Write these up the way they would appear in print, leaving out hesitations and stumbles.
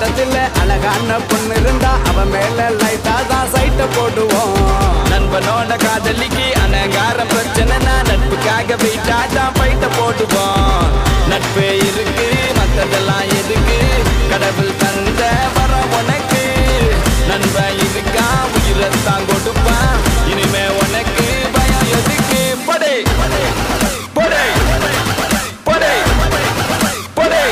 கூட்டத்தில் அழகான பொண்ணு இருந்தா அவ மேல லைட்டா தான் சைட்ட போடுவோம். நண்பனோட காதலிக்கு அனங்கார பிரச்சனைனா நட்புக்காக வீட்டா தான் பைட்ட போடுவோம். நட்பு இருக்கு மத்ததெல்லாம் எதுக்கு, கடவுள் தந்த வர உனக்கு. நண்பன் இருக்கா உயிரத்தான் கொடுப்பான், இனிமே உனக்கு பயம் எதுக்கு. படை படை படை படை படை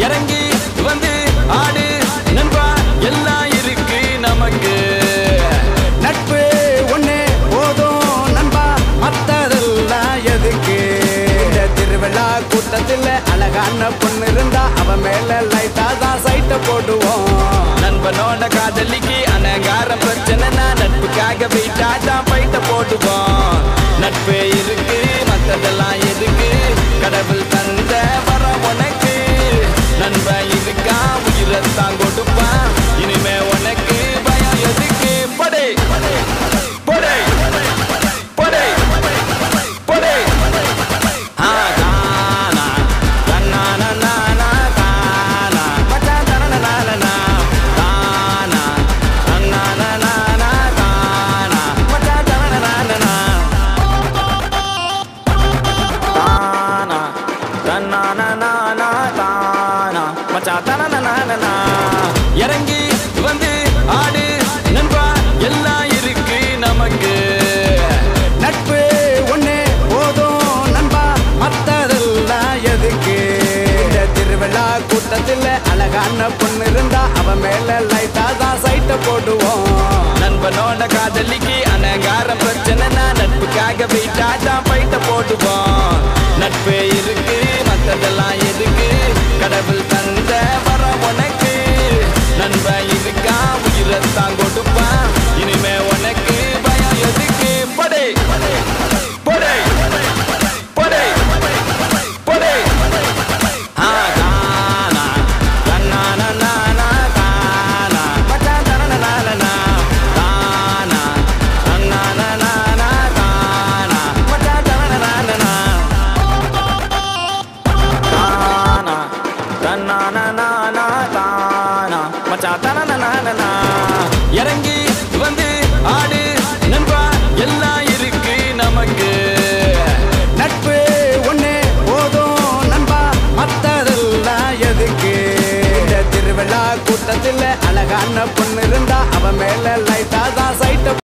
இறங்கி வந்து ஆடு நண்பா, எல்லாம் இருக்கு நமக்கு. நட்பு ஒண்ணே போதும் நண்பா, மத்ததெல்லாம் எதுக்கு. இந்த திருவிழா கூட்டத்தில் அழகான பொண்ணு இருந்தா அவ மேல லைட்டா தான் சைட்ட போடுவோம். நண்பனோட காதலிக்கு அனங்கார பிரச்சனைனா நட்புக்காக வீட்டா தான் பைட்ட போடுவோம். நட்பு இருக்கு மத்ததெல்லாம் எதுக்கு, கடவுள் தந்த வர உனக்கு. நண்பன் இருக்கா உயிரத்தான் கொடுப்பான், இனிமே உனக்கு பயம் எதுக்கு. படை படை படை படை படை இறங்கி வந்து ஆடு நண்பா, எல்லாம் இருக்கு நமக்கு. நட்பு ஒண்ணே போதும் நண்பா, மத்ததெல்லாம் எதுக்கு. இந்த திருவிழா கூட்டத்தில் அழகான பொண்ணு இருந்தா அவ மேல லைட்டா தான் சைட்ட போடுவோம். நண்பனோட காதலிக்கு அனங்கார பிரச்சனைனா நட்புக்காக வீட்டா தான் பைட்ட போடுவோம். நட்பு இருக்கு மத்ததெல்லாம் எதுக்கு, கடவுள் தந்த வர உனக்கு. நண்பன் இருக்கா உயிரத்தான் கொடுப்பான், இனிமே உனக்கு பயம் எதுக்கு. படை படை படை படை படை இறங்கி வந்து ஆடு நண்பா, எல்லாம் இருக்கு நமக்கு. நட்பு ஒண்ணே போதும் நண்பா, மத்ததெல்லாம் எதுக்கு. இந்த திருவிழா கூட்டத்தில் அழகான பொண்ணு இருந்தா அவ மேல லைட்டா தான் சைட்ட